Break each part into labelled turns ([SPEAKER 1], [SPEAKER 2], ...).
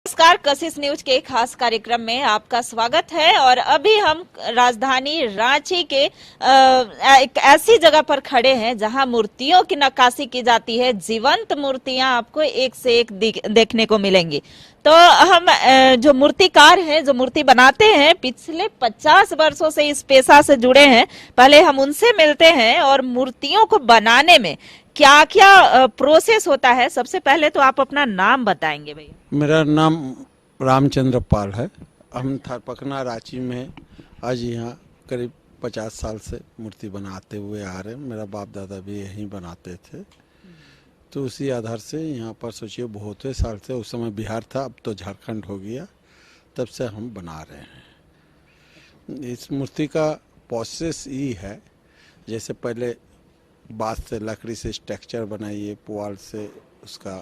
[SPEAKER 1] नमस्कार, कशिश न्यूज के खास कार्यक्रम में आपका स्वागत है। और अभी हम राजधानी रांची के एक ऐसी जगह पर खड़े हैं जहां मूर्तियों की नक्काशी की जाती है। जीवंत मूर्तियां आपको एक से एक देखने को मिलेंगी। तो हम जो मूर्तिकार हैं, जो मूर्ति बनाते हैं, पिछले 50 वर्षों से इस पेशा से जुड़े हैं। पहले हम उनसे मिलते हैं और मूर्तियों को बनाने में क्या क्या प्रोसेस होता है। सबसे पहले तो आप अपना नाम बताएंगे भैया।
[SPEAKER 2] मेरा नाम रामचंद्र पाल है। हम थारपखना रांची में आज यहाँ करीब 50 साल से मूर्ति बनाते हुए आ रहे हैं। मेरा बाप दादा भी यहीं बनाते थे, तो उसी आधार से यहाँ पर सोचिए बहुत साल से, उस समय बिहार था, अब तो झारखंड हो गया, तब से हम बना रहे हैं। इस मूर्ति का प्रोसेस ये है, जैसे पहले बांस से लकड़ी से स्ट्रक्चर बनाइए, पुआल से उसका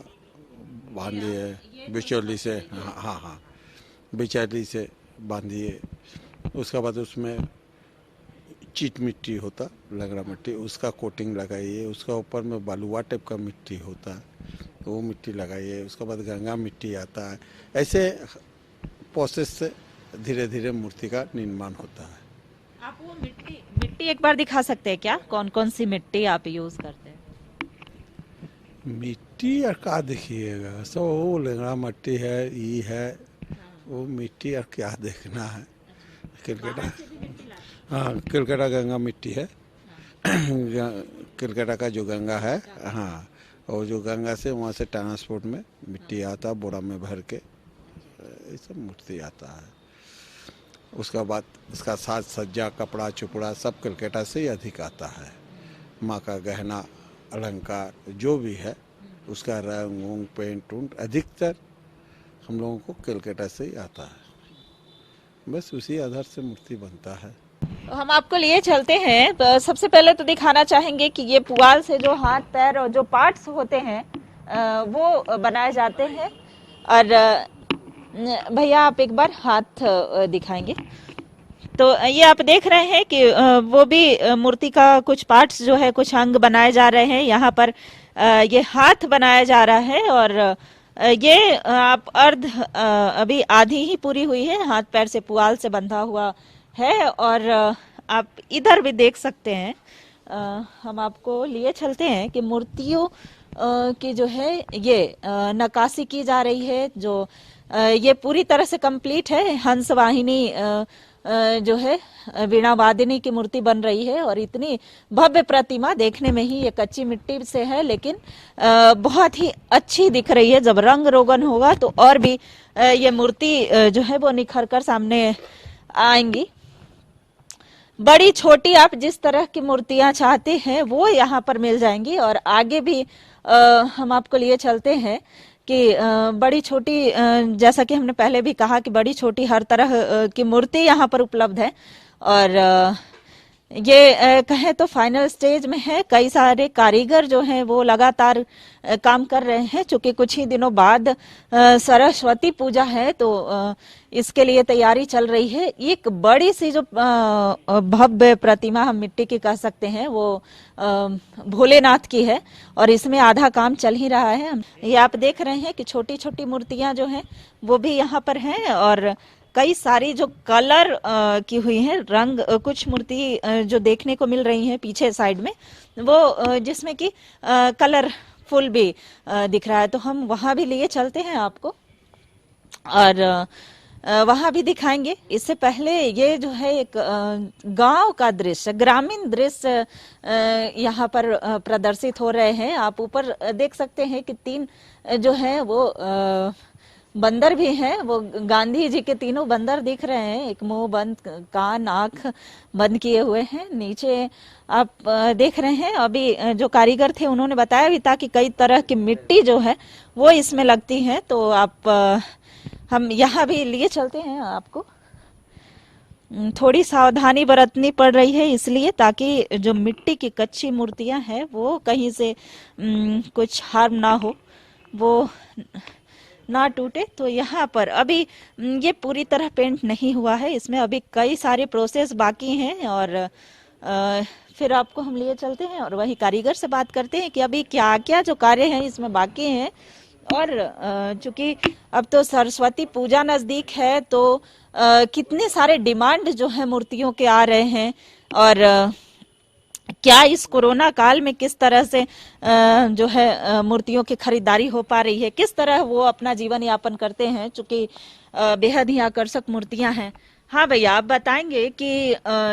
[SPEAKER 2] बांधिए, बिचौली से, हाँ बिचौली से बांधिए। उसके बाद उसमें चीट मिट्टी होता, लगड़ा मिट्टी, उसका कोटिंग लगाइए। उसका ऊपर में बालुआ टाइप का मिट्टी होता है, तो वो मिट्टी लगाइए। उसके बाद गंगा मिट्टी आता है। ऐसे प्रोसेस से धीरे धीरे मूर्ति का निर्माण होता है।
[SPEAKER 1] आप वो मिट्टी एक बार दिखा सकते हैं क्या? कौन कौन सी मिट्टी आप यूज करते हैं?
[SPEAKER 2] मिट्टी और क्या देखिएगा, सब वो लगड़ा मिट्टी है, ये है, वो मिट्टी और क्या देखना है। किलकटा, हाँ किलकटा गंगा मिट्टी है। किलकटा का जो गंगा है, हाँ, और जो गंगा से वहाँ से ट्रांसपोर्ट में मिट्टी आता, बोरा में भर के ये सब मूर्ति आता है। उसका बाद इसका साज सज्जा, कपड़ा चुपड़ा सब कलकत्ता से ही अधिक आता है। माँ का गहना अलंकार जो भी है, उसका रंग वंग पेंट उंट अधिकतर हम लोगों को कलकत्ता से ही आता है। बस उसी आधार से मूर्ति बनता है।
[SPEAKER 1] हम आपको लिए चलते हैं। तो सबसे पहले तो दिखाना चाहेंगे कि ये पुआल से जो हाथ पैर और जो पार्ट्स होते हैं वो बनाए जाते हैं। और भैया आप एक बार हाथ दिखाएंगे। तो ये आप देख रहे हैं कि वो भी मूर्ति का कुछ पार्ट्स जो है, कुछ अंग बनाए जा रहे हैं। यहाँ पर ये हाथ बनाया जा रहा है और ये आप अभी आधी ही पूरी हुई है, हाथ पैर से पुआल से बंधा हुआ है। और आप इधर भी देख सकते हैं। हम आपको लिए चलते हैं कि मूर्तियों की जो है ये नक्काशी की जा रही है। जो ये पूरी तरह से कंप्लीट है। हंस वाहिनी जो है वीणा वादिनी की मूर्ति बन रही है। और इतनी भव्य प्रतिमा, देखने में ही ये कच्ची मिट्टी से है, लेकिन बहुत ही अच्छी दिख रही है। जब रंग रोगन होगा तो और भी ये मूर्ति जो है वो निखर कर सामने आएंगी। बड़ी छोटी आप जिस तरह की मूर्तियां चाहते हैं वो यहाँ पर मिल जाएंगी। और आगे भी हम आपको लिए चलते हैं कि बड़ी छोटी, जैसा कि हमने पहले भी कहा कि बड़ी छोटी हर तरह की मूर्ति यहाँ पर उपलब्ध है। और ये कहें तो फाइनल स्टेज में है। कई सारे कारीगर जो हैं वो लगातार काम कर रहे हैं। चूंकि कुछ ही दिनों बाद सरस्वती पूजा है, तो इसके लिए तैयारी चल रही है। एक बड़ी सी जो भव्य प्रतिमा हम मिट्टी की कह सकते हैं, वो भोलेनाथ की है और इसमें आधा काम चल ही रहा है। ये आप देख रहे हैं कि छोटी छोटी मूर्तियां जो हैं वो भी यहाँ पर हैं। और कई सारी जो कलर की हुई हैं, रंग, कुछ मूर्ति जो देखने को मिल रही हैं पीछे साइड में, वो जिसमें कि कलरफुल भी दिख रहा है। तो हम वहां भी लिए चलते हैं आपको और वहां भी दिखाएंगे। इससे पहले ये जो है एक गांव का दृश्य, ग्रामीण दृश्य यहाँ पर प्रदर्शित हो रहे हैं। आप ऊपर देख सकते हैं कि 3 जो है वो बंदर भी हैं। वो गांधी जी के 3 बंदर दिख रहे हैं, एक मुंह बंद, कान आंख बंद किए हुए हैं। नीचे आप देख रहे हैं, अभी जो कारीगर थे उन्होंने बताया भी था कि कई तरह की मिट्टी जो है वो इसमें लगती है। तो आप हम यहाँ भी लिए चलते हैं आपको। थोड़ी सावधानी बरतनी पड़ रही है इसलिए, ताकि जो मिट्टी की कच्ची मूर्तियां हैं वो कहीं से कुछ हार्म ना हो, वो ना टूटे। तो यहाँ पर अभी ये पूरी तरह पेंट नहीं हुआ है, इसमें अभी कई सारे प्रोसेस बाकी हैं। और फिर आपको हम लिए चलते हैं और वही कारीगर से बात करते हैं कि अभी क्या क्या जो कार्य हैं इसमें बाकी हैं और चूंकि अब तो सरस्वती पूजा नजदीक है, तो कितने सारे डिमांड जो है मूर्तियों के आ रहे हैं, और क्या इस कोरोना काल में किस तरह से जो है मूर्तियों की खरीदारी हो पा रही है, किस तरह वो अपना जीवन यापन करते हैं, चूंकि बेहद ही आकर्षक मूर्तियां हैं। हाँ भैया, आप बताएंगे कि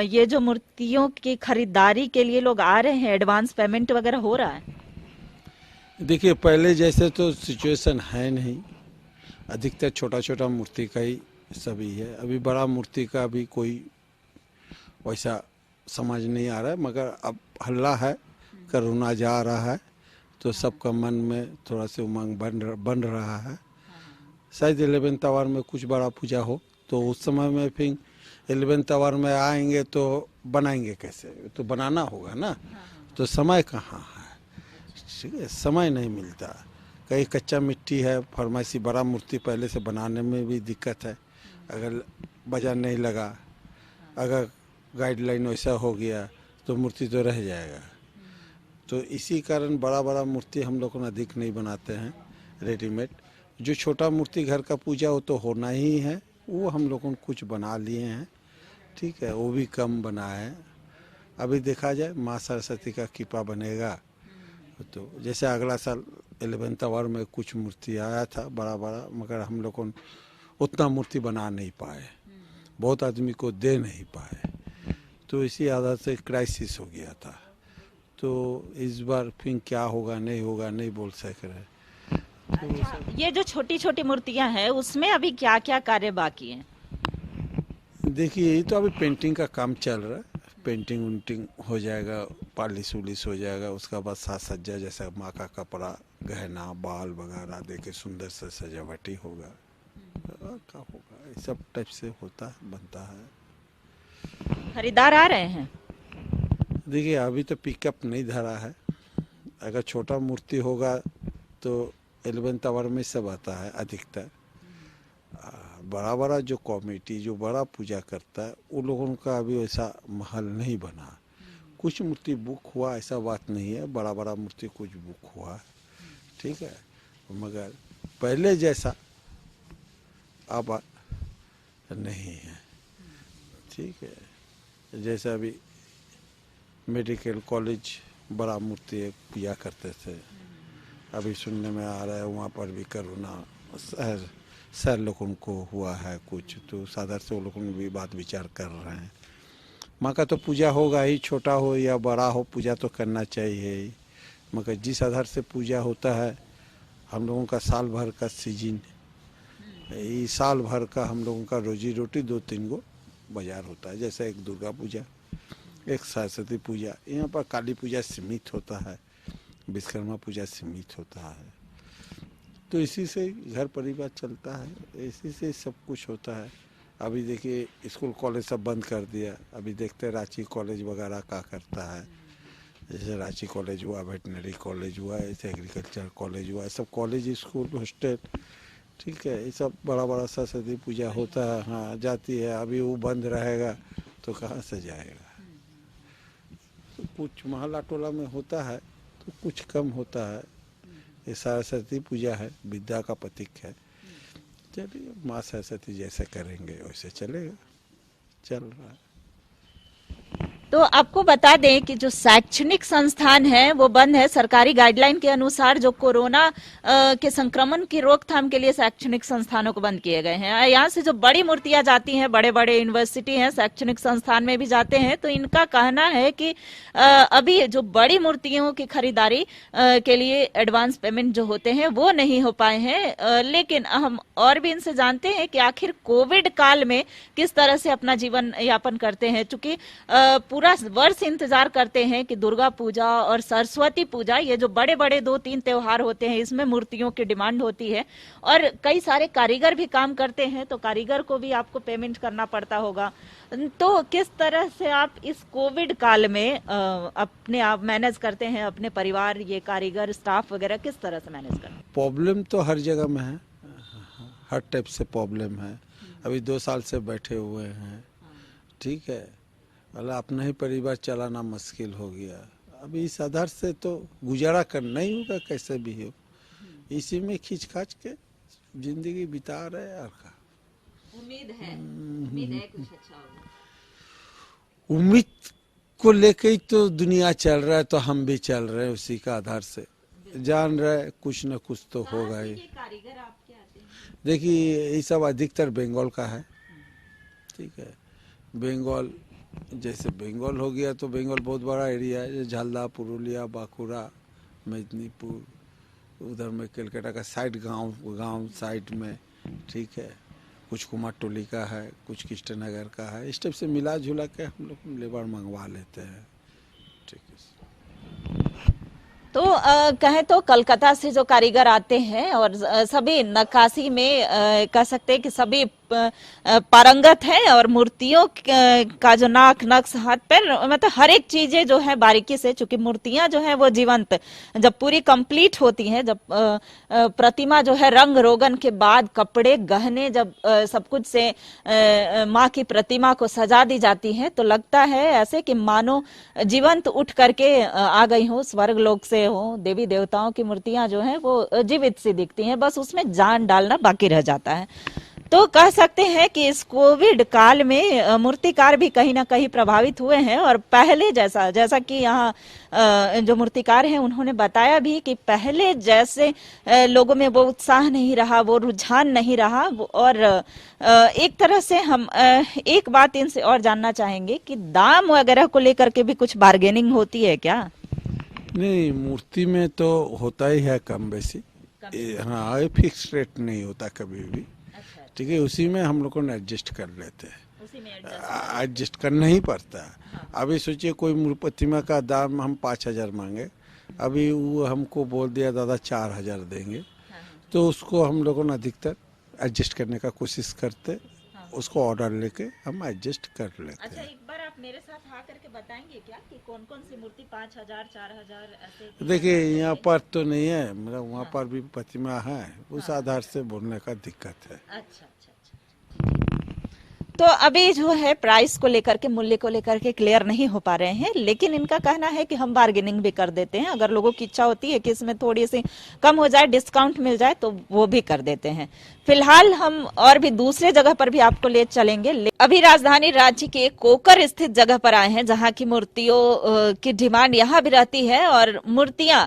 [SPEAKER 1] ये जो मूर्तियों की खरीदारी के लिए लोग आ रहे हैं, एडवांस पेमेंट वगैरह हो रहा है?
[SPEAKER 2] देखिए, पहले जैसे तो सिचुएशन है नहीं, अधिकतर छोटा छोटा मूर्ति का ही सभी है। अभी बड़ा मूर्ति का भी कोई वैसा समझ नहीं आ रहा है, मगर अब हल्ला है, कोरोना जा रहा है, तो सबका मन में थोड़ा सा उमंग बन रहा है। शायद 11th आवर में कुछ बड़ा पूजा हो, तो उस समय में फिर 11th आवर में आएंगे तो बनाएंगे कैसे, तो बनाना होगा ना, तो समय कहाँ है, ठीक है, समय नहीं मिलता। कहीं कच्चा मिट्टी है, फरमाइशी बड़ा मूर्ति पहले से बनाने में भी दिक्कत है, अगर बाजार नहीं लगा, अगर गाइडलाइन वैसा हो गया तो मूर्ति तो रह जाएगा। तो इसी कारण बड़ा बड़ा मूर्ति हम लोग अधिक नहीं बनाते हैं रेडीमेड। जो छोटा मूर्ति घर का पूजा हो तो होना ही है, वो हम लोगों ने कुछ बना लिए हैं, ठीक है, वो भी कम बना है। अभी देखा जाए माँ सरस्वती का कृपा बनेगा तो जैसे अगला साल 11th आवर में कुछ मूर्ति आया था बड़ा बड़ा, मगर हम लोगों उतना मूर्ति बना नहीं पाए, बहुत आदमी को दे नहीं पाए, तो इसी आधार से क्राइसिस हो गया था। तो इस बार फिर क्या होगा नहीं बोल सक रहे।
[SPEAKER 1] अच्छा, ये जो छोटी छोटी मूर्तियां हैं उसमें अभी क्या क्या कार्य बाकी हैं?
[SPEAKER 2] देखिए, ये तो अभी पेंटिंग का काम चल रहा है, पेंटिंग उंटिंग हो जाएगा, पालिश उलिश हो जाएगा, उसका बाद साज सज्जा जैसा माँ का कपड़ा गहना बाल वगैरह दे के सुंदर से सजावटी होगा, क्या होगा, ये सब टाइप से होता है, बनता है।
[SPEAKER 1] खरीदार आ रहे हैं?
[SPEAKER 2] देखिए, अभी तो पिकअप नहीं धरा है, अगर छोटा मूर्ति होगा तो 11th आवर में सब आता है अधिकतर। बड़ा बड़ा जो कमेटी जो बड़ा पूजा करता है उन लोगों का अभी वैसा महल नहीं बना। कुछ मूर्ति बुक हुआ, ऐसा बात नहीं है, बड़ा बड़ा मूर्ति कुछ बुक हुआ, ठीक है, मगर पहले जैसा अब नहीं है, ठीक है। जैसे अभी मेडिकल कॉलेज बड़ा मूर्ति एक पूजा करते थे, अभी सुनने में आ रहा है वहाँ पर भी कोरोना सर लोगों को हुआ है कुछ, तो साधारण से वो लोगों भी बात विचार कर रहे हैं। माँ का तो पूजा होगा ही, छोटा हो या बड़ा हो पूजा तो करना चाहिए ही, मगर जिस आधार से पूजा होता है, हम लोगों का साल भर का सीजन, ये साल भर का हम लोगों का रोजी रोटी 2-3 गो बाजार होता है, जैसे एक दुर्गा पूजा, एक सरस्वती पूजा, यहाँ पर काली पूजा सीमित होता है, विश्वकर्मा पूजा सीमित होता है, तो इसी से घर परिवार चलता है, इसी से सब कुछ होता है। अभी देखिए स्कूल कॉलेज सब बंद कर दिया, अभी देखते हैं रांची कॉलेज वगैरह क्या करता है, जैसे रांची कॉलेज हुआ, वेटनरी कॉलेज हुआ, ऐसे एग्रीकल्चर कॉलेज हुआ, सब कॉलेज स्कूल हॉस्टल, ठीक है, ये सब बड़ा बड़ा सरस्वती पूजा होता है, हाँ जाती है, अभी वो बंद रहेगा तो कहाँ से जाएगा। तो कुछ मोहल्ला टोला में होता है तो कुछ कम होता है। ये सरस्वती पूजा है, विद्या का प्रतीक है, चलिए माँ सरस्वती जैसे करेंगे वैसे चलेगा, चल रहा है।
[SPEAKER 1] तो आपको बता दें कि जो शैक्षणिक संस्थान है वो बंद है। सरकारी गाइडलाइन के अनुसार जो कोरोना के संक्रमण की रोकथाम के लिए शैक्षणिक संस्थानों को बंद किए गए हैं। यहाँ से जो बड़ी मूर्तियां जाती हैं, बड़े बड़े यूनिवर्सिटी हैं, शैक्षणिक संस्थान में भी जाते हैं, तो इनका कहना है कि अभी जो बड़ी मूर्तियों की खरीदारी के लिए एडवांस पेमेंट जो होते हैं वो नहीं हो पाए हैं। लेकिन हम और भी इनसे जानते हैं कि आखिर कोविड काल में किस तरह से अपना जीवन यापन करते हैं, चूंकि पूरा वर्ष इंतजार करते हैं कि दुर्गा पूजा और सरस्वती पूजा, ये जो बड़े बड़े 2-3 त्योहार होते हैं, इसमें मूर्तियों की डिमांड होती है, और कई सारे कारीगर भी काम करते हैं, तो कारीगर को भी आपको पेमेंट करना पड़ता होगा। तो किस तरह से आप इस कोविड काल में अपने आप मैनेज करते हैं, अपने परिवार, ये कारीगर स्टाफ वगैरह किस तरह से मैनेज करते हैं?
[SPEAKER 2] प्रॉब्लम तो हर जगह में है, हर टाइप से प्रॉब्लम है। अभी 2 साल से बैठे हुए हैं, ठीक है, मतलब अपना ही परिवार चलाना मुश्किल हो गया। अभी इस आधार से तो गुजारा करना ही होगा कैसे भी हो, इसी में खींच खाच के जिंदगी बिता रहे यार का।
[SPEAKER 1] उम्मीद है कुछ अच्छा होगा।
[SPEAKER 2] उम्मीद को लेके ही तो दुनिया चल रहा है, तो हम भी चल रहे हैं उसी का आधार से, जान रहे कुछ न कुछ तो होगा ही।
[SPEAKER 1] कारीगर आपके आते हैं?
[SPEAKER 2] देखिए ये सब अधिकतर बंगाल का है, ठीक है। बंगाल जैसे बंगाल हो गया तो बंगाल बहुत बड़ा एरिया है, जैसे झालदा, पुरुलिया, बांकुड़ा, मेदिनीपुर, उधर में कलकत्ता का साइड गांव साइड में, ठीक है। कुछ कुमारटोली का है, कुछ कृष्णनगर का है, इस टाइप से मिला जुला के हम लोग लेबर मंगवा लेते हैं, ठीक है।
[SPEAKER 1] तो कहें तो कलकत्ता से जो कारीगर आते हैं और सभी नक्काशी में कह सकते हैं कि सभी पारंगत है, और मूर्तियों का जो नाक, नक्श, हाथ पैर, मतलब हर एक चीजें जो है बारीकी से, चूंकि मूर्तियां जो है वो जीवंत जब पूरी कंप्लीट होती हैं, जब प्रतिमा जो है रंग रोगन के बाद कपड़े गहने जब सब कुछ से माँ की प्रतिमा को सजा दी जाती है, तो लगता है ऐसे कि मानो जीवंत उठ करके आ गई हो, स्वर्ग लोक से हो। देवी देवताओं की मूर्तियां जो है वो जीवित सी दिखती हैं, बस उसमें जान डालना बाकी रह जाता है। तो कह सकते हैं कि इस कोविड काल में मूर्तिकार भी कहीं ना कहीं प्रभावित हुए हैं, और पहले जैसा कि यहाँ जो मूर्तिकार हैं उन्होंने बताया भी कि पहले जैसे लोगों में वो उत्साह नहीं रहा, वो रुझान नहीं रहा। और एक तरह से हम एक बात इनसे और जानना चाहेंगे कि दाम वगैरह को लेकर के भी कुछ बार्गेनिंग होती है क्या?
[SPEAKER 2] नहीं, मूर्ति में तो होता ही है कम बेसी, हाँ, फिक्स रेट नहीं होता कभी भी, ठीक है। उसी में हम लोग को एडजस्ट कर लेते हैं, एडजस्ट करना ही पड़ता है। हाँ। अभी सोचिए कोई प्रतिमा का दाम हम 5,000 मांगे, अभी वो हमको बोल दिया दादा 4,000 देंगे, हाँ। तो उसको हम लोगों ने अधिकतर एडजस्ट करने का कोशिश करते, हाँ। उसको ऑर्डर लेके हम एडजस्ट कर लेते।
[SPEAKER 1] अच्छा, एक बार आप मेरे साथ आ करके बताएंगे क्या कि कौन कौन सी मूर्ति 5,000, 4,000 ऐसे? देखिए
[SPEAKER 2] यहाँ पर तो नहीं है, मतलब वहाँ पर भी प्रतिमा है, उस आधार से बोलने का दिक्कत है।
[SPEAKER 1] अच्छा। तो अभी जो है प्राइस को लेकर के, मूल्य को लेकर के क्लियर नहीं हो पा रहे हैं, लेकिन इनका कहना है कि हम बार्गेनिंग भी कर देते हैं। अगर लोगों की इच्छा होती है कि इसमें थोड़ी सी कम हो जाए, डिस्काउंट मिल जाए, तो वो भी कर देते हैं। फिलहाल हम और भी दूसरे जगह पर भी आपको ले चलेंगे। अभी राजधानी रांची के कोकर स्थित जगह पर आए हैं, जहां की मूर्तियों की डिमांड यहाँ भी रहती है, और मूर्तियां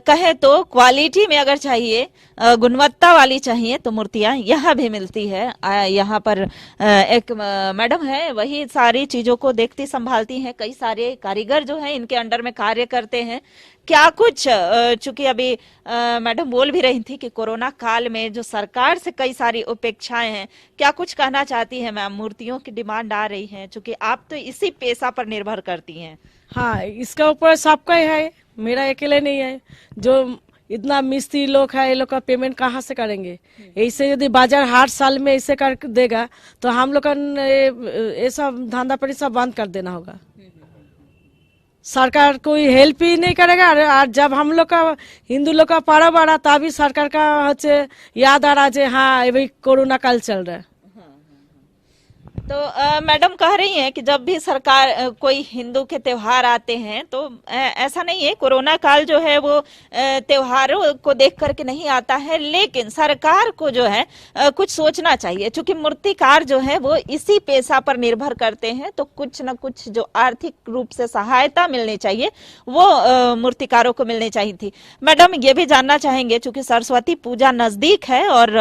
[SPEAKER 1] कहे तो क्वालिटी में अगर चाहिए, गुणवत्ता वाली चाहिए, तो मूर्तियां यहाँ भी मिलती है। यहाँ पर एक मैडम है, वही सारी चीजों को देखती संभालती हैं। कई सारे कारीगर जो हैं इनके अंडर में कार्य करते हैं। क्या कुछ, चूंकि अभी मैडम बोल भी रही थी कि कोरोना काल में जो सरकार से कई सारी उपेक्षाएं हैं, क्या कुछ कहना चाहती है मैम? मूर्तियों की डिमांड आ रही है, चूंकि आप तो इसी पेशा पर निर्भर करती हैं।
[SPEAKER 3] हाँ, इसका ऊपर सबका ही है, मेरा अकेले नहीं है। जो इतना मिस्त्री लोग है, ये लोग का पेमेंट कहाँ से करेंगे? ऐसे यदि बाजार हर साल में ऐसे कर देगा तो हम लोग का ये सब धंधा पर सब बंद कर देना होगा। सरकार कोई हेल्प ही नहीं करेगा, और जब हम लोग का हिंदू लोग का पर्व आ रहा तभी सरकार का याद आ रहा है, हाँ अभी कोरोना काल चल रहा है।
[SPEAKER 1] तो मैडम कह रही हैं कि जब भी सरकार कोई हिंदू के त्योहार आते हैं, तो ऐसा नहीं है, कोरोना काल जो है वो त्योहारों को देख करके नहीं आता है, लेकिन सरकार को जो है कुछ सोचना चाहिए। क्योंकि मूर्तिकार जो है वो इसी पेशा पर निर्भर करते हैं, तो कुछ न कुछ जो आर्थिक रूप से सहायता मिलनी चाहिए वो मूर्तिकारों को मिलनी चाहिए थी। मैडम ये भी जानना चाहेंगे, चूंकि सरस्वती पूजा नजदीक है और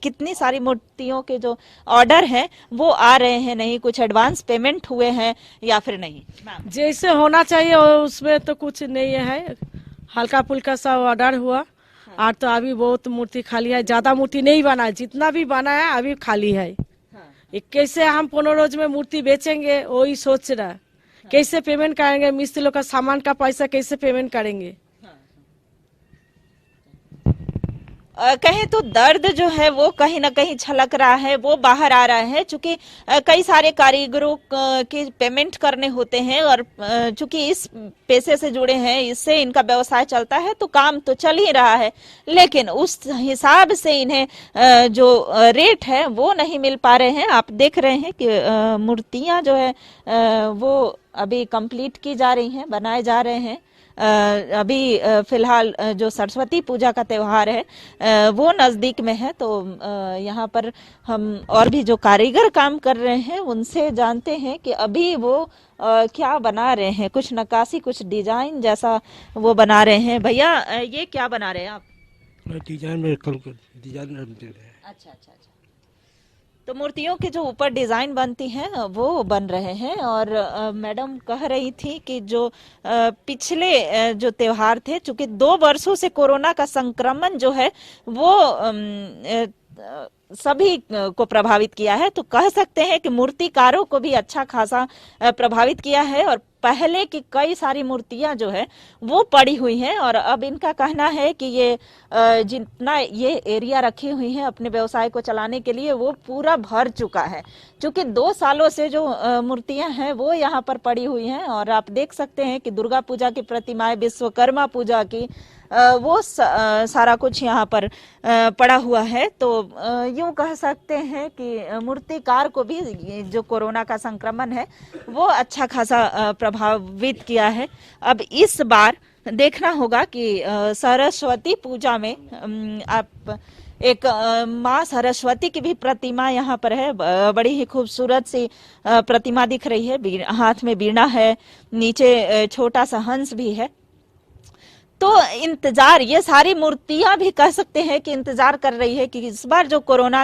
[SPEAKER 1] कितनी सारी मूर्तियों के जो ऑर्डर है वो आ रहे हैं, नहीं कुछ एडवांस पेमेंट हुए हैं या फिर नहीं?
[SPEAKER 3] जैसे होना चाहिए उसमें तो कुछ नहीं है, हल्का फुल्का सा ऑर्डर हुआ। और तो अभी बहुत मूर्ति खाली है, ज्यादा मूर्ति नहीं बना है, जितना भी बना है अभी खाली है। कैसे हम 15 रोज में मूर्ति बेचेंगे, वही सोच रहा है। कैसे पेमेंट करेंगे, मिस्त्री लोग का सामान का पैसा कैसे पेमेंट करेंगे?
[SPEAKER 1] कहें तो दर्द जो है वो कहीं ना कहीं छलक रहा है, वो बाहर आ रहा है। चूंकि कई सारे कारीगरों के पेमेंट करने होते हैं, और चूंकि इस पैसे से जुड़े हैं, इससे इनका व्यवसाय चलता है, तो काम तो चल ही रहा है, लेकिन उस हिसाब से इन्हें जो रेट है वो नहीं मिल पा रहे हैं। आप देख रहे हैं कि मूर्तियां जो है वो अभी कंप्लीट की जा रही हैं, बनाए जा रहे हैं। अभी फिलहाल जो सरस्वती पूजा का त्योहार है वो नजदीक में है, तो यहाँ पर हम और भी जो कारीगर काम कर रहे हैं उनसे जानते हैं कि अभी वो क्या बना रहे हैं। कुछ नक्काशी, कुछ डिजाइन जैसा वो बना रहे हैं। भैया ये क्या बना रहे हैं आप?
[SPEAKER 4] डिजाइन में कल डिजाइन दे रहे हैं।
[SPEAKER 1] अच्छा अच्छा अच्छा। तो मूर्तियों के जो ऊपर डिजाइन बनती हैं वो बन रहे हैं। और मैडम कह रही थी कि जो पिछले जो त्योहार थे, चूंकि 2 वर्षों से कोरोना का संक्रमण जो है वो सभी को प्रभावित किया है, तो कह सकते हैं कि मूर्तिकारों को भी अच्छा खासा प्रभावित किया है। और पहले की कई सारी मूर्तियां जो है वो पड़ी हुई हैं, और अब इनका कहना है कि ये जितना ये एरिया रखी हुई है अपने व्यवसाय को चलाने के लिए वो पूरा भर चुका है। क्योंकि 2 सालों से जो मूर्तियां हैं वो यहाँ पर पड़ी हुई हैं। और आप देख सकते हैं कि दुर्गा पूजा की प्रतिमाएं, विश्वकर्मा पूजा की वो सारा कुछ यहाँ पर पड़ा हुआ है। तो यूं कह सकते हैं कि मूर्तिकार को भी जो कोरोना का संक्रमण है वो अच्छा खासा प्रभावित किया है। अब इस बार देखना होगा कि सरस्वती पूजा में आप एक माँ सरस्वती की भी प्रतिमा यहाँ पर है। बड़ी ही खूबसूरत सी प्रतिमा दिख रही है, हाथ में वीणा है, नीचे छोटा सा हंस भी है। तो इंतजार, ये सारी मूर्तियां भी कह सकते हैं कि इंतजार कर रही है कि इस बार जो कोरोना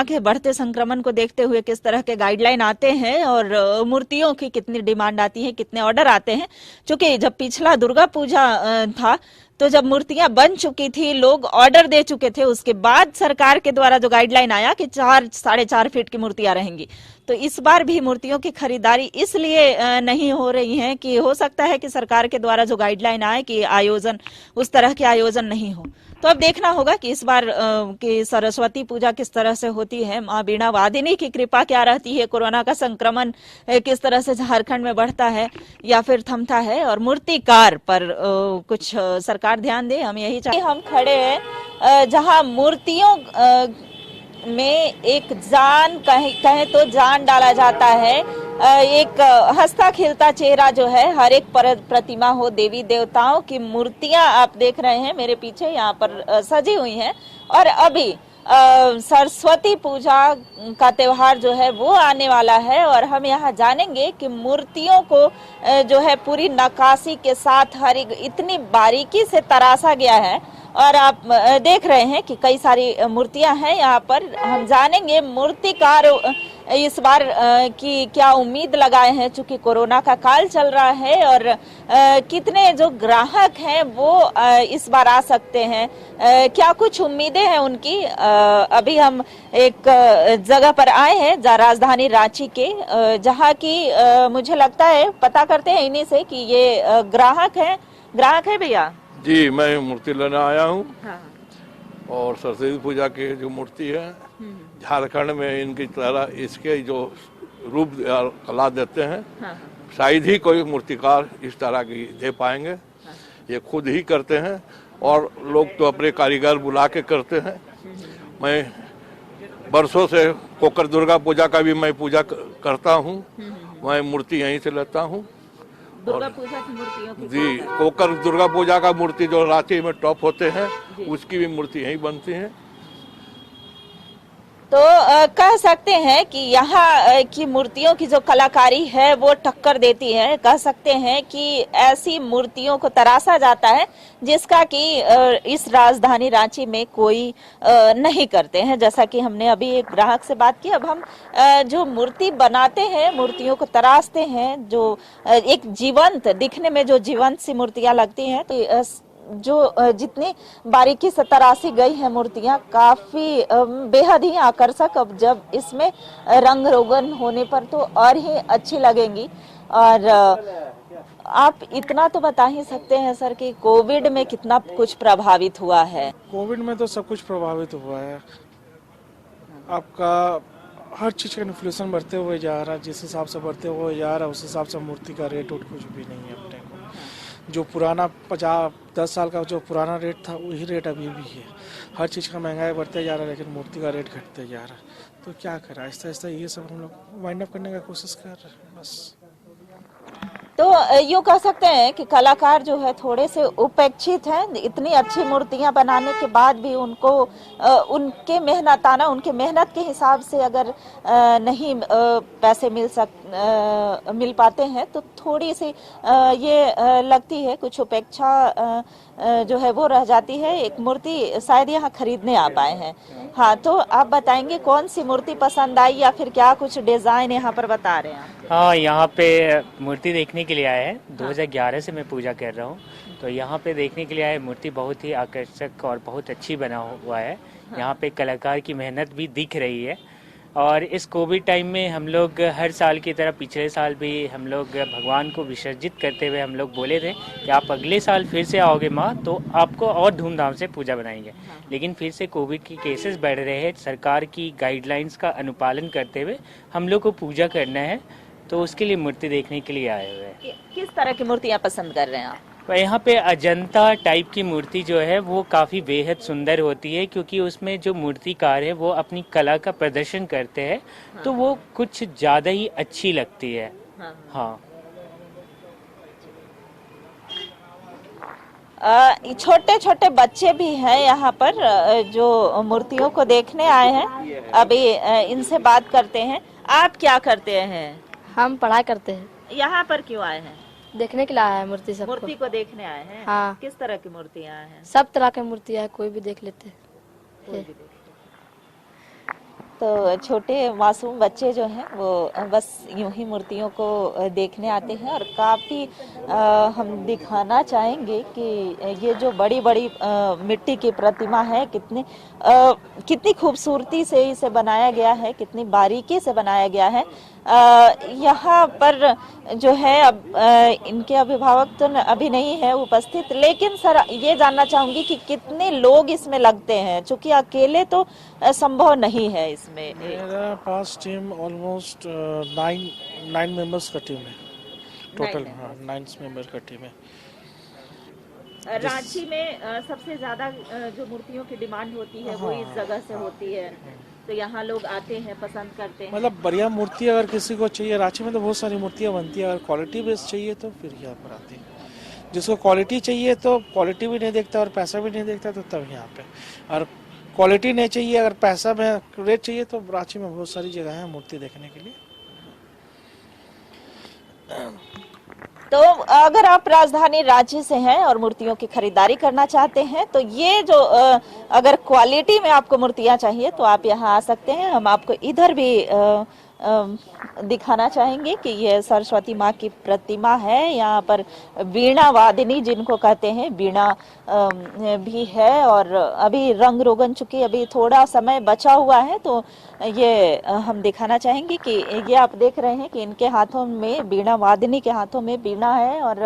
[SPEAKER 1] के बढ़ते संक्रमण को देखते हुए किस तरह के गाइडलाइन आते हैं और मूर्तियों की कितनी डिमांड आती है, कितने ऑर्डर आते हैं। क्योंकि जब पिछला दुर्गा पूजा था तो जब मूर्तियां बन चुकी थी, लोग ऑर्डर दे चुके थे, उसके बाद सरकार के द्वारा जो गाइडलाइन आया कि 4-4.5 फीट की मूर्तियां रहेंगी। तो इस बार भी मूर्तियों की खरीदारी इसलिए नहीं हो रही है कि हो सकता है कि सरकार के द्वारा जो गाइडलाइन आए कि आयोजन, उस तरह के आयोजन नहीं हो। तो अब देखना होगा कि इस बार की सरस्वती पूजा किस तरह से होती है, माँ बीणा वादिनी की कृपा क्या रहती है, कोरोना का संक्रमण किस तरह से झारखंड में बढ़ता है या फिर थमता है, और मूर्तिकार पर कुछ सरकार ध्यान दे। हम यही चाहते हैं। हम खड़े हैं जहां मूर्तियों में एक जान कहे तो जान डाला जाता है। एक हंसता खिलता चेहरा जो है हर एक प्रतिमा हो, देवी देवताओं की मूर्तियां आप देख रहे हैं मेरे पीछे यहाँ पर सजी हुई हैं। और अभी सरस्वती पूजा का त्योहार जो है वो आने वाला है, और हम यहाँ जानेंगे कि मूर्तियों को जो है पूरी नक्काशी के साथ हर एक इतनी बारीकी से तराशा गया है। और आप देख रहे हैं कि कई सारी मूर्तियां हैं यहाँ पर। हम जानेंगे मूर्तिकार इस बार की क्या उम्मीद लगाए हैं, चूंकि कोरोना का काल चल रहा है, और कितने जो ग्राहक हैं वो इस बार आ सकते हैं, क्या कुछ उम्मीदें हैं उनकी। अभी हम एक जगह पर आए हैं राजधानी रांची के, जहाँ की मुझे लगता है, पता करते हैं इन्हीं से कि ये ग्राहक है भैया
[SPEAKER 5] जी। मैं मूर्ति लेने आया हूँ।
[SPEAKER 1] हाँ।
[SPEAKER 5] और सरस्वती पूजा की जो मूर्ति है झारखंड में इनकी तरह इसके जो रूप कला देते हैं,
[SPEAKER 1] हाँ।
[SPEAKER 5] शायद ही कोई मूर्तिकार इस तरह की दे पाएंगे। ये खुद ही करते हैं, और लोग तो अपने कारीगर बुला के करते हैं। मैं बरसों से कोकर दुर्गा पूजा का भी मैं पूजा करता हूँ। मैं मूर्ति यहीं से लेता हूँ।
[SPEAKER 1] दुर्गा पूजा की मूर्तियों की
[SPEAKER 5] जी, कोकर दुर्गा पूजा का मूर्ति जो रांची में टॉप होते हैं उसकी भी मूर्ति यहीं बनती है।
[SPEAKER 1] तो कह सकते हैं कि यहाँ की मूर्तियों की जो कलाकारी है वो टक्कर देती है। कह सकते हैं कि ऐसी मूर्तियों को तराशा जाता है जिसका कि इस राजधानी रांची में कोई नहीं करते हैं। जैसा कि हमने अभी एक ग्राहक से बात की। अब हम जो मूर्ति बनाते हैं, मूर्तियों को तराशते हैं, जो एक जीवंत, दिखने में जो जीवंत सी मूर्तियां लगती हैं, तो जो जितनी बारीकी से तराशी गई है मूर्तियां, काफी बेहद ही आकर्षक। अब जब इसमें रंग रोगन होने पर तो और ही अच्छी लगेंगी। और आप इतना तो बता ही सकते हैं सर कि कोविड में कितना कुछ प्रभावित हुआ है।
[SPEAKER 6] कोविड में तो सब कुछ प्रभावित हुआ है। आपका हर चीज का इन्फ्लेशन बढ़ते हुए जा रहा है, जिस हिसाब से बढ़ते हुए जा रहा है उस हिसाब से मूर्ति का रेट उठ कुछ भी नहीं है अपने को। जो पुराना 50-10 साल का जो पुराना रेट था वही रेट अभी भी है। हर चीज़ का महंगाई बढ़ते जा रहा है, लेकिन मूर्ति का रेट घटते जा रहा है। तो क्या करें, आहिस्ता आहिस्ता ये सब हम लोग वाइंड अप करने का कोशिश कर रहे हैं बस।
[SPEAKER 1] तो यूँ कह सकते हैं कि कलाकार जो है थोड़े से उपेक्षित हैं। इतनी अच्छी मूर्तियां बनाने के बाद भी उनको उनके मेहनताना उनके मेहनत के हिसाब से अगर नहीं पैसे मिल पाते हैं तो थोड़ी सी ये लगती है, कुछ उपेक्षा जो है वो रह जाती है। एक मूर्ति शायद यहाँ खरीदने आ पाए हैं। हाँ, तो आप बताएंगे कौन सी मूर्ति पसंद आई या फिर क्या कुछ डिजाइन यहाँ पर बता रहे हैं आप?
[SPEAKER 7] हाँ, यहाँ पे मूर्ति देखने के लिए आए हैं। 2011 से मैं पूजा कर रहा हूँ, तो यहाँ पे देखने के लिए आए। मूर्ति बहुत ही आकर्षक और बहुत अच्छी बना हुआ है। यहाँ पे कलाकार की मेहनत भी दिख रही है। और इस कोविड टाइम में हम लोग हर साल की तरह पिछले साल भी हम लोग भगवान को विसर्जित करते हुए हम लोग बोले थे कि आप अगले साल फिर से आओगे माँ तो आपको और धूमधाम से पूजा बनाएंगे। लेकिन फिर से कोविड के केसेस बढ़ रहे हैं। सरकार की गाइडलाइंस का अनुपालन करते हुए हम लोग को पूजा करना है, तो उसके लिए मूर्ति देखने के लिए आए हुए हैं।
[SPEAKER 1] किस तरह की मूर्तियाँ पसंद कर रहे हैं आप?
[SPEAKER 7] तो यहाँ पे अजंता टाइप की मूर्ति जो है वो काफ़ी बेहद सुंदर होती है, क्योंकि उसमें जो मूर्तिकार है वो अपनी कला का प्रदर्शन करते हैं। तो वो कुछ ज़्यादा ही अच्छी लगती है। हाँ,
[SPEAKER 1] छोटे छोटे बच्चे भी हैं यहाँ पर जो मूर्तियों को देखने आए हैं। अभी इनसे बात करते हैं। आप क्या करते हैं?
[SPEAKER 8] हम पढ़ाई करते हैं।
[SPEAKER 1] यहाँ पर क्यों आए हैं?
[SPEAKER 8] देखने के लिए आया है मूर्ति सबको।
[SPEAKER 1] मूर्ति को देखने आए हैं?
[SPEAKER 8] हाँ।
[SPEAKER 1] किस तरह की मूर्तियाँ हैं?
[SPEAKER 8] सब तरह की मूर्तियाँ है, कोई भी देख लेते हैं।
[SPEAKER 1] तो छोटे मासूम बच्चे जो हैं वो बस यूं ही मूर्तियों को देखने आते हैं। और काफ़ी हम दिखाना चाहेंगे कि ये जो बड़ी बड़ी मिट्टी की प्रतिमा है कितनी खूबसूरती से इसे बनाया गया है, कितनी बारीकी से बनाया गया है। यहाँ पर जो है अब इनके अभिभावक तो अभी नहीं है उपस्थित, लेकिन सर ये जानना चाहूंगी कि कितने लोग इसमें लगते हैं, क्योंकि अकेले तो संभव नहीं है इसमें।
[SPEAKER 6] मेरा पास टीम ऑलमोस्ट 9 मेंबर्स का टीम है टोटल। हाँ, 9 मेंबर का टीम है।
[SPEAKER 1] रांची में सबसे ज्यादा जो मूर्तियों की डिमांड होती है वो इस जगह से होती है, तो यहाँ लोग आते हैं, पसंद करते हैं।
[SPEAKER 6] मतलब बढ़िया मूर्ति अगर किसी को चाहिए, रांची में तो बहुत सारी मूर्तियाँ बनती है, अगर क्वालिटी बेस्ड चाहिए तो फिर यहाँ पर आती है। जिसको क्वालिटी चाहिए तो क्वालिटी भी नहीं देखता और पैसा भी नहीं देखता, तो तब यहाँ पे। और क्वालिटी नहीं चाहिए, अगर पैसा में रेट चाहिए तो रांची में बहुत सारी जगह है मूर्ति देखने के लिए।
[SPEAKER 1] तो अगर आप राजधानी रांची से हैं और मूर्तियों की खरीदारी करना चाहते हैं तो ये जो अगर क्वालिटी में आपको मूर्तियां चाहिए तो आप यहाँ आ सकते हैं। हम आपको इधर भी दिखाना चाहेंगे कि ये सरस्वती माँ की प्रतिमा है। यहाँ पर वीणा वादिनी जिनको कहते हैं, वीणा भी है। और अभी रंग रोगन चुकी अभी थोड़ा समय बचा हुआ है, तो ये हम दिखाना चाहेंगे कि ये आप देख रहे हैं कि इनके हाथों में, वीणा वादिनी के हाथों में वीणा है और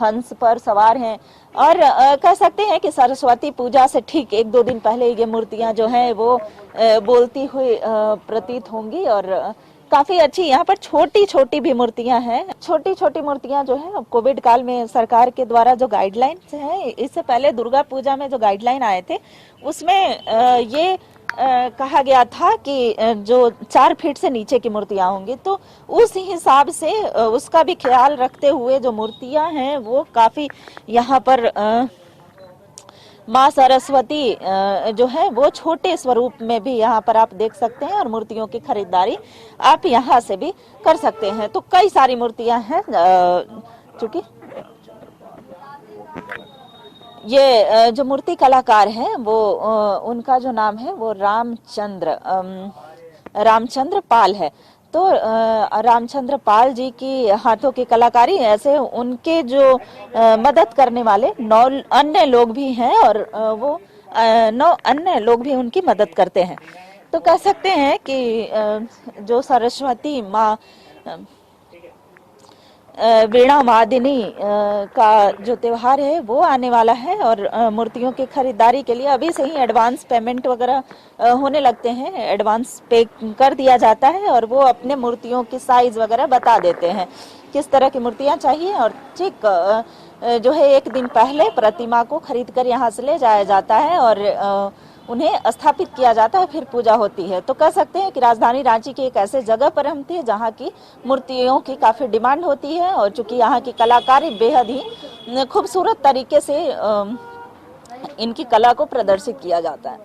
[SPEAKER 1] हंस पर सवार हैं। और कह सकते हैं कि सरस्वती पूजा से ठीक 1-2 दिन पहले ये मूर्तियां जो हैं वो बोलती हुई प्रतीत होंगी। और काफी अच्छी यहाँ पर छोटी छोटी भी मूर्तियां हैं। छोटी छोटी मूर्तियां जो है कोविड काल में सरकार के द्वारा जो गाइडलाइंस हैं, इससे पहले दुर्गा पूजा में जो गाइडलाइन आए थे उसमें ये कहा गया था कि जो 4 फीट से नीचे की मूर्तियां होंगी, तो उस हिसाब से उसका भी ख्याल रखते हुए जो मूर्तियां हैं वो काफी यहाँ पर माँ सरस्वती जो है वो छोटे स्वरूप में भी यहाँ पर आप देख सकते हैं। और मूर्तियों की खरीदारी आप यहाँ से भी कर सकते हैं। तो कई सारी मूर्तियां हैं। चूंकि ये जो मूर्ति कलाकार हैं वो उनका जो नाम है वो रामचंद्र पाल है। तो रामचंद्र पाल जी की हाथों की कलाकारी, ऐसे उनके जो मदद करने वाले 9 अन्य लोग भी हैं और वो 9 अन्य लोग भी उनकी मदद करते हैं। तो कह सकते हैं कि जो सरस्वती माँ वीणा वादिनी का जो त्योहार है वो आने वाला है। और मूर्तियों की खरीदारी के लिए अभी से ही एडवांस पेमेंट वगैरह होने लगते हैं। एडवांस पे कर दिया जाता है और वो अपने मूर्तियों की साइज वगैरह बता देते हैं किस तरह की मूर्तियां चाहिए। और ठीक जो है 1 दिन पहले प्रतिमा को खरीद कर यहाँ से ले जाया जाता है और उन्हें स्थापित किया जाता है, फिर पूजा होती है। तो कह सकते हैं कि राजधानी रांची के एक ऐसे जगह पर हम थे जहाँ की मूर्तियों की काफी डिमांड होती है और चूंकि यहाँ की कलाकारी बेहद ही खूबसूरत तरीके से इनकी कला को प्रदर्शित किया जाता है।